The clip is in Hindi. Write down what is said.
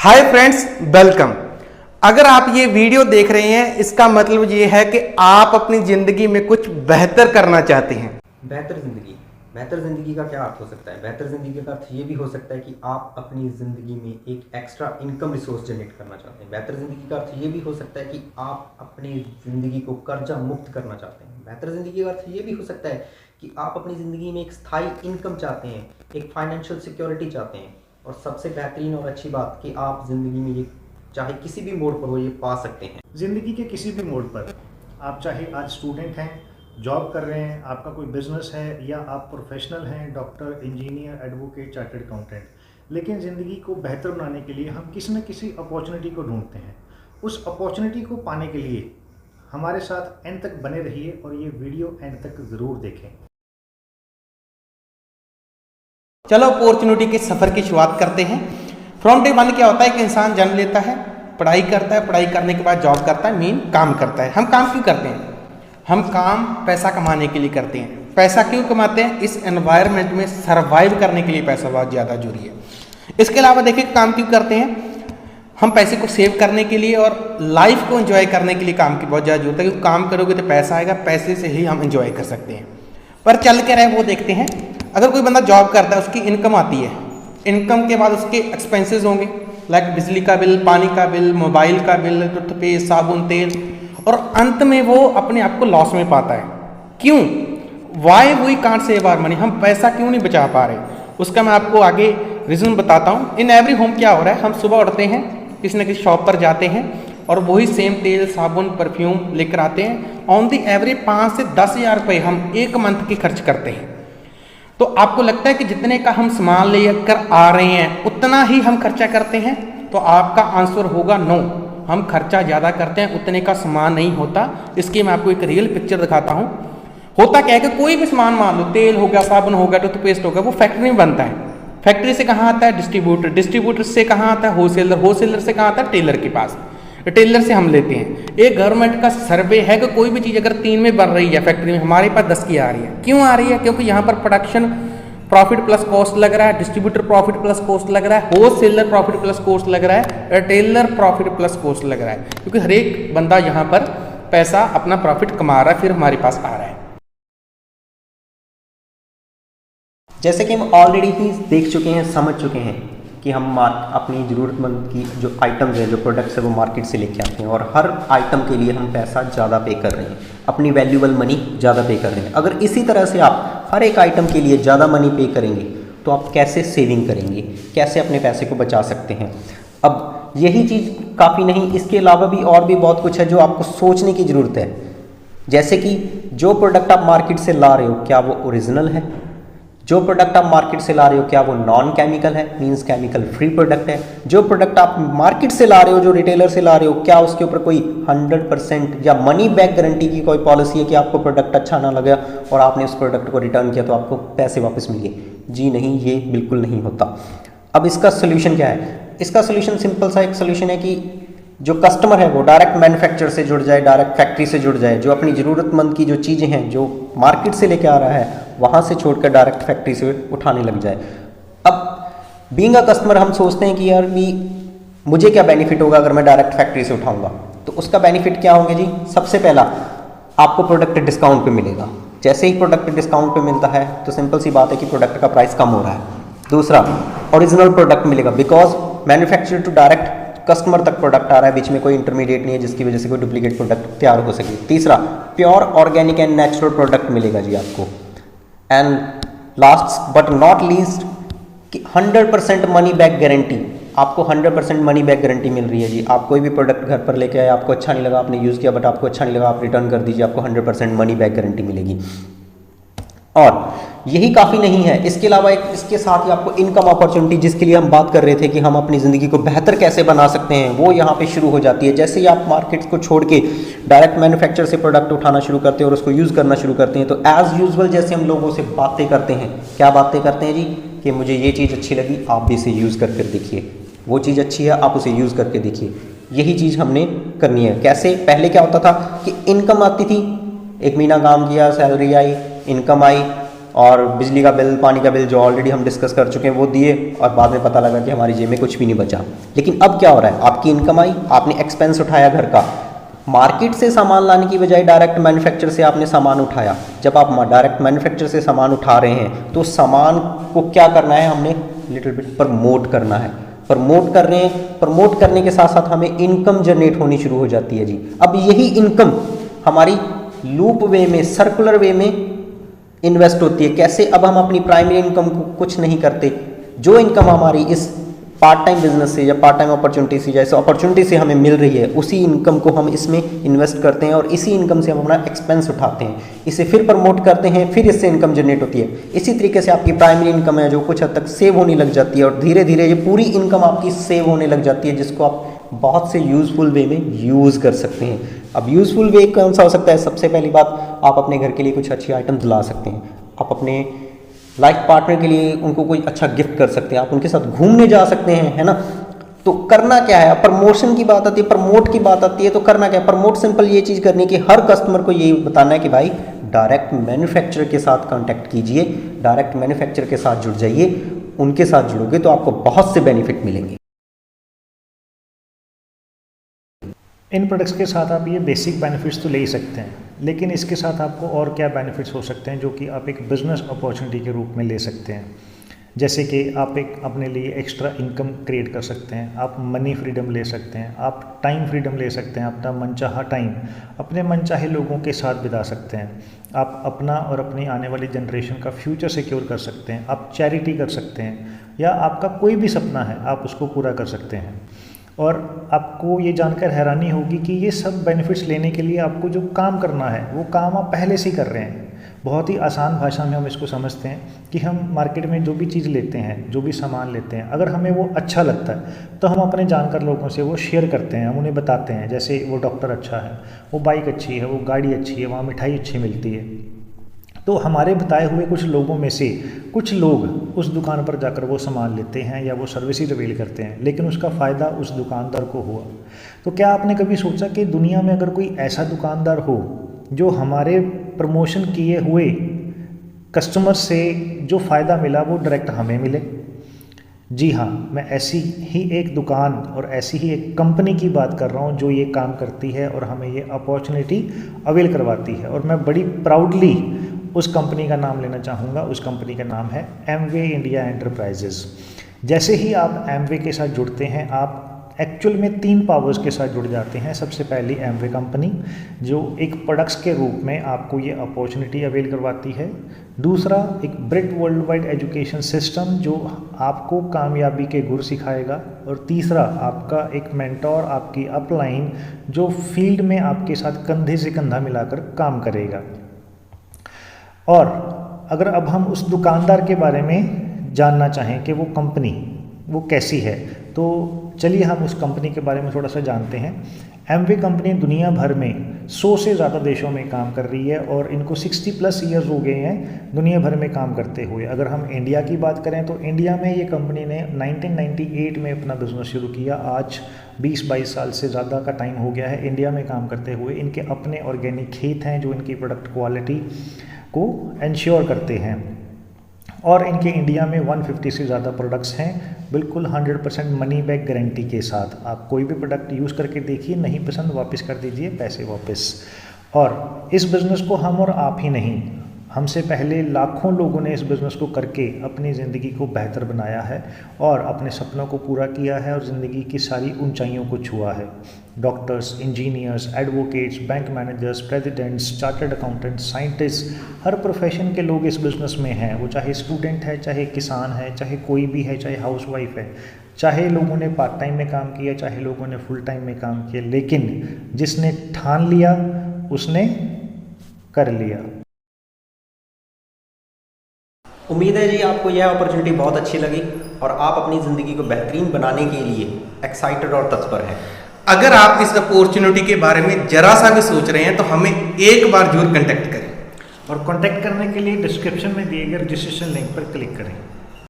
Hi friends, welcome. अगर आप ये वीडियो देख रहे हैं इसका मतलब ये है कि आप अपनी जिंदगी में कुछ बेहतर करना चाहते हैं। बेहतर ज़िंदगी का क्या अर्थ हो सकता है? बेहतर ज़िंदगी का अर्थ ये भी हो सकता है कि आप अपनी ज़िंदगी में एक एक्स्ट्रा इनकम रिसोर्स जनरेट करना चाहते हैं। बेहतर ज़िंदगी का अर्थ ये भी हो सकता है कि आप अपनी ज़िंदगी को कर्जा मुक्त करना चाहते हैं। बेहतर ज़िंदगी का अर्थ ये भी हो सकता है कि आप अपनी ज़िंदगी में एक स्थायी इनकम चाहते हैं, एक फाइनेंशियल सिक्योरिटी चाहते हैं, और सबसे बेहतरीन और अच्छी बात कि आप ज़िंदगी में ये चाहे किसी भी मोड़ पर हो ये पा सकते हैं। ज़िंदगी के किसी भी मोड़ पर आप चाहे आज स्टूडेंट हैं, जॉब कर रहे हैं, आपका कोई बिजनेस है, या आप प्रोफेशनल हैं, doctor, engineer, advocate, chartered accountant, लेकिन ज़िंदगी को बेहतर बनाने के लिए हम किसी न किसी अपॉर्चुनिटी को ढूंढते हैं। उस अपॉर्चुनिटी को पाने के लिए हमारे साथ एंड तक बने रहिए और ये वीडियो एंड तक ज़रूर देखें। चलो अपॉर्चुनिटी के सफ़र की शुरुआत करते हैं। फ्रॉम डे वन क्या होता है कि इंसान जन्म लेता है, पढ़ाई करता है, पढ़ाई करने के बाद जॉब करता है, मेन काम करता है। हम काम क्यों करते हैं? हम काम पैसा कमाने के लिए करते हैं। पैसा क्यों कमाते हैं? इस एनवायरनमेंट में सर्वाइव करने के लिए पैसा बहुत ज़्यादा जरूरी है। इसके अलावा देखिए काम क्यों करते हैं? हम पैसे को सेव करने के लिए और लाइफ को एंजॉय करने के लिए काम की बहुत ज़्यादा जरूरत है, क्योंकि काम करोगे तो पैसा आएगा, पैसे से ही हम एंजॉय कर सकते हैं। पर चल के रहे वो देखते हैं। अगर कोई बंदा जॉब करता है, उसकी इनकम आती है, इनकम के बाद उसके एक्सपेंसेस होंगे, लाइक बिजली का बिल, पानी का बिल, मोबाइल का बिल, टूथपेस्ट, साबुन, तेल, और अंत में वो अपने आप को लॉस में पाता है। क्यों? Why we can't save our money? हम पैसा क्यों नहीं बचा पा रहे? उसका मैं आपको आगे रीज़न बताता हूँ। इन एवरी होम क्या हो रहा है, हम सुबह उठते हैं, किसी न किसी शॉप पर जाते हैं और वही सेम तेल, साबुन, परफ्यूम लेकर आते हैं। ऑन दी एवरेज 5 से 10 हज़ार रुपये हम एक मंथ के खर्च करते हैं। तो आपको लगता है कि जितने का हम सामान लेकर आ रहे हैं उतना ही हम खर्चा करते हैं? तो आपका आंसर होगा नो, हम खर्चा ज़्यादा करते हैं, उतने का सामान नहीं होता। इसकी मैं आपको एक रियल पिक्चर दिखाता हूँ। होता क्या है कि कोई भी सामान मान लो, तेल हो गया, साबुन हो गया, टूथपेस्ट हो गया, वो फैक्ट्री में बनता है। फैक्ट्री से कहाँ आता है? डिस्ट्रीब्यूटर। डिस्ट्रीब्यूटर से कहाँ आता है? होलसेलर। होलसेलर से कहाँ आता है? टेलर के पास। टेलर से हम लेते हैं। एक गवर्नमेंट का सर्वे है कि कोई भी चीज़ अगर 3 में बन रही है फैक्ट्री में, हमारे पास 10 की आ रही है। क्यों आ रही है? क्योंकि यहाँ पर प्रोडक्शन प्रॉफिट प्लस कॉस्ट लग रहा है, डिस्ट्रीब्यूटर प्रॉफिट प्लस कॉस्ट लग रहा है, होलसेलर प्रॉफिट प्लस कॉस्ट लग रहा है, रिटेलर प्रॉफिट प्लस कॉस्ट लग रहा है। क्योंकि हर एक बंदा यहाँ पर पैसा अपना प्रॉफिट कमा रहा है, फिर हमारे पास आ रहा है। जैसे कि हम ऑलरेडी ही देख चुके हैं, समझ चुके हैं कि हम अपनी ज़रूरतमंद की जो आइटम्स हैं, जो प्रोडक्ट्स है, वो मार्केट से लेके आते हैं, और हर आइटम के लिए हम पैसा ज़्यादा पे कर रहे हैं, अपनी वैल्यूबल मनी ज़्यादा पे कर रहे हैं। अगर इसी तरह से आप हर एक आइटम के लिए ज़्यादा मनी पे करेंगे तो आप कैसे सेविंग करेंगे, कैसे अपने पैसे को बचा सकते हैं? अब यही चीज़ काफ़ी नहीं, इसके अलावा भी और भी बहुत कुछ है जो आपको सोचने की ज़रूरत है। जैसे कि जो प्रोडक्ट आप मार्केट से ला रहे हो, क्या वो ओरिजिनल है? जो प्रोडक्ट आप मार्केट से ला रहे हो, क्या वो नॉन केमिकल है, मींस केमिकल फ्री प्रोडक्ट है? जो प्रोडक्ट आप मार्केट से ला रहे हो, जो रिटेलर से ला रहे हो, क्या उसके ऊपर कोई 100% या मनी बैक गारंटी की कोई पॉलिसी है कि आपको प्रोडक्ट अच्छा ना लगा और आपने उस प्रोडक्ट को रिटर्न किया तो आपको पैसे वापस मिल गए? जी नहीं, ये बिल्कुल नहीं होता। अब इसका सोल्यूशन क्या है? इसका सोल्यूशन सिंपल सा एक सोल्यूशन है कि जो कस्टमर है वो डायरेक्ट मैन्युफैक्चर से जुड़ जाए, डायरेक्ट फैक्ट्री से जुड़ जाए, जो अपनी ज़रूरतमंद की जो चीज़ें हैं जो मार्केट से लेके आ रहा है वहाँ से छोड़कर डायरेक्ट फैक्ट्री से उठाने लग जाए। अब बीइंग अ कस्टमर हम सोचते हैं कि यार भी मुझे क्या बेनिफिट होगा अगर मैं डायरेक्ट फैक्ट्री से उठाऊंगा? तो उसका बेनिफिट क्या होंगे जी? सबसे पहला, आपको प्रोडक्ट डिस्काउंट पे मिलेगा। जैसे ही प्रोडक्ट डिस्काउंट पे मिलता है तो सिंपल सी बात है कि प्रोडक्ट का प्राइस कम हो रहा है। दूसरा, ओरिजिनल प्रोडक्ट मिलेगा, because manufacture to direct customer तक प्रोडक्ट आ रहा है, बीच में कोई इंटरमीडिएट नहीं है जिसकी वजह से कोई डुप्लीकेट प्रोडक्ट तैयार हो सके। तीसरा, pure organic and natural product मिलेगा जी आपको। And last but not least, 100% money back guarantee. आपको 100% मनी बैक गारंटी मिल रही है जी। आप कोई भी प्रोडक्ट घर पर लेके आए, आपको अच्छा नहीं लगा, आपने यूज़ किया बट आपको अच्छा नहीं लगा, आप रिटर्न कर दीजिए, आपको 100% मनी बैक गारंटी मिलेगी। और यही काफ़ी नहीं है, इसके अलावा एक इसके साथ ही आपको इनकम अपॉर्चुनिटी, जिसके लिए हम बात कर रहे थे कि हम अपनी ज़िंदगी को बेहतर कैसे बना सकते हैं, वो यहाँ पे शुरू हो जाती है। जैसे ही आप मार्केट को छोड़ के डायरेक्ट मैन्युफैक्चर से प्रोडक्ट उठाना शुरू करते हैं और उसको यूज़ करना शुरू करते हैं, तो एज़ यूजुअल जैसे हम लोगों से बातें करते हैं, क्या बातें करते हैं जी? कि मुझे ये चीज़ अच्छी लगी, आप भी इसे यूज़ करके देखिए, वो चीज़ अच्छी है, आप उसे यूज़ करके देखिए। यही चीज़ हमने करनी है। कैसे? पहले क्या होता था कि इनकम आती थी, एक महीना काम किया, सैलरी आई, इनकम आई, और बिजली का बिल, पानी का बिल जो ऑलरेडी हम डिस्कस कर चुके हैं वो दिए, और बाद में पता लगा कि हमारी जेब में कुछ भी नहीं बचा। लेकिन अब क्या हो रहा है, आपकी इनकम आई, आपने एक्सपेंस उठाया घर का, मार्केट से सामान लाने की बजाय डायरेक्ट मैन्युफैक्चर से आपने सामान उठाया। जब आप डायरेक्ट मैन्युफैक्चर से सामान उठा रहे हैं तो सामान को क्या करना है, हमने लिटिल बिट प्रमोट करना है। प्रमोट कर रहे हैं, प्रमोट करने के साथ साथ हमें इनकम जनरेट होनी शुरू हो जाती है जी। अब यही इनकम हमारी लूप वे में, सर्कुलर वे में इन्वेस्ट होती है। कैसे? अब हम अपनी प्राइमरी इनकम को कुछ नहीं करते, जो इनकम हमारी इस पार्ट टाइम बिजनेस से या पार्ट टाइम अपॉर्चुनिटी से, जैसे अपॉर्चुनिटी से हमें मिल रही है, उसी इनकम को हम इसमें इन्वेस्ट करते हैं और इसी इनकम से हम अपना एक्सपेंस उठाते हैं, इसे फिर प्रमोट करते हैं, फिर इससे इनकम जनरेट होती है। इसी तरीके से आपकी प्राइमरी इनकम है जो कुछ हद तक सेव होने लग जाती है, और धीरे धीरे ये पूरी इनकम आपकी सेव होने लग जाती है, जिसको आप बहुत से यूज़फुल वे में यूज़ कर सकते हैं। अब यूज़फुल वे कौन सा हो सकता है? सबसे पहली बात, आप अपने घर के लिए कुछ अच्छी आइटम्स ला सकते हैं, आप अपने लाइफ पार्टनर के लिए उनको कोई अच्छा गिफ्ट कर सकते हैं, आप उनके साथ घूमने जा सकते हैं, है ना। तो करना क्या है, प्रमोशन की बात आती है, प्रमोट की बात आती है, तो करना क्या है? प्रमोट सिंपल ये चीज़ करनी है कि हर कस्टमर को ये बताना है कि भाई डायरेक्ट मैन्युफैक्चरर के साथ कांटेक्ट कीजिए, डायरेक्ट मैन्युफैक्चरर के साथ जुड़ जाइए, उनके साथ जुड़ोगे तो आपको बहुत से बेनिफिट मिलेंगे। इन प्रोडक्ट्स के साथ आप ये बेसिक बेनिफिट्स तो ले ही सकते हैं, लेकिन इसके साथ आपको और क्या बेनिफिट्स हो सकते हैं जो कि आप एक बिज़नेस अपॉर्चुनिटी के रूप में ले सकते हैं। जैसे कि आप एक अपने लिए एक्स्ट्रा इनकम क्रिएट कर सकते हैं, आप मनी फ्रीडम ले सकते हैं, आप टाइम फ्रीडम ले सकते हैं, अपना मनचाहा टाइम अपने मनचाहे लोगों के साथ बिता सकते हैं, आप अपना और अपनी आने वाली जनरेशन का फ्यूचर सिक्योर कर सकते हैं, आप चैरिटी कर सकते हैं, या आपका कोई भी सपना है आप उसको पूरा कर सकते हैं। और आपको ये जानकर हैरानी होगी कि ये सब बेनिफिट्स लेने के लिए आपको जो काम करना है वो काम आप पहले से ही कर रहे हैं। बहुत ही आसान भाषा में हम इसको समझते हैं कि हम मार्केट में जो भी चीज़ लेते हैं, जो भी सामान लेते हैं, अगर हमें वो अच्छा लगता है तो हम अपने जानकार लोगों से वो शेयर करते हैं, हम उन्हें बताते हैं। जैसे वो डॉक्टर अच्छा है, वो बाइक अच्छी है, वो गाड़ी अच्छी है, वहाँ मिठाई अच्छी मिलती है, तो हमारे बताए हुए कुछ लोगों में से कुछ लोग उस दुकान पर जाकर वो सामान लेते हैं या वो सर्विसेज अवेल करते हैं, लेकिन उसका फ़ायदा उस दुकानदार को हुआ। तो क्या आपने कभी सोचा कि दुनिया में अगर कोई ऐसा दुकानदार हो जो हमारे प्रमोशन किए हुए कस्टमर से जो फ़ायदा मिला वो डायरेक्ट हमें मिले? जी हाँ, मैं ऐसी ही एक दुकान और ऐसी ही एक कंपनी की बात कर रहा हूँ जो ये काम करती है और हमें ये अपॉर्चुनिटी अवेल करवाती है, और मैं बड़ी प्राउडली उस कंपनी का नाम लेना चाहूँगा। उस कंपनी का नाम है एमवे इंडिया एंटरप्राइजेज़। जैसे ही आप एमवे के साथ जुड़ते हैं, आप एक्चुअल में 3 पावर्स के साथ जुड़ जाते हैं। सबसे पहली एमवे कंपनी जो एक प्रोडक्ट्स के रूप में आपको ये अपॉर्चुनिटी अवेल करवाती है। दूसरा, एक ब्रिट वर्ल्ड वाइड एजुकेशन सिस्टम जो आपको कामयाबी के गुर सिखाएगा। और तीसरा, आपका एक मेंटोर, आपकी अपलाइन जो फील्ड में आपके साथ कंधे से कंधा मिलाकर काम करेगा। और अगर अब हम उस दुकानदार के बारे में जानना चाहें कि वो कंपनी वो कैसी है, तो चलिए हम उस कंपनी के बारे में थोड़ा सा जानते हैं। एमवे कंपनी दुनिया भर में 100 से ज़्यादा देशों में काम कर रही है और इनको 60+ ईयर्स हो गए हैं दुनिया भर में काम करते हुए। अगर हम इंडिया की बात करें तो इंडिया में ये कंपनी ने 1998 में अपना बिजनेस शुरू किया। आज 20-22 साल से ज़्यादा का टाइम हो गया है इंडिया में काम करते हुए। इनके अपने ऑर्गेनिक खेत हैं जो इनकी प्रोडक्ट क्वालिटी को इंश्योर करते हैं, और इनके इंडिया में 150 से ज़्यादा प्रोडक्ट्स हैं, बिल्कुल 100% मनी बैक गारंटी के साथ। आप कोई भी प्रोडक्ट यूज़ करके देखिए, नहीं पसंद वापस कर दीजिए, पैसे वापस। और इस बिज़नेस को हम और आप ही नहीं, हमसे पहले लाखों लोगों ने इस बिज़नेस को करके अपनी ज़िंदगी को बेहतर बनाया है और अपने सपनों को पूरा किया है और ज़िंदगी की सारी ऊंचाइयों को छुआ है। Doctors, engineers, advocates, bank managers, presidents, chartered accountants, scientist, हर प्रोफेशन के लोग इस बिज़नेस में हैं। वो चाहे स्टूडेंट है, चाहे किसान है, चाहे कोई भी है, चाहे हाउसवाइफ है, चाहे लोगों ने पार्ट टाइम में काम किया, चाहे लोगों ने फुल टाइम में काम किया, लेकिन जिसने ठान लिया उसने कर लिया। उम्मीद है जी आपको यह अपॉर्चुनिटी बहुत अच्छी लगी और आप अपनी ज़िंदगी को बेहतरीन बनाने के लिए एक्साइटेड और तत्पर हैं। अगर आप इस अपॉर्चुनिटी के बारे में जरा सा भी सोच रहे हैं तो हमें एक बार जरूर कांटेक्ट करें, और कांटेक्ट करने के लिए डिस्क्रिप्शन में दिए गए रजिस्ट्रेशन लिंक पर क्लिक करें।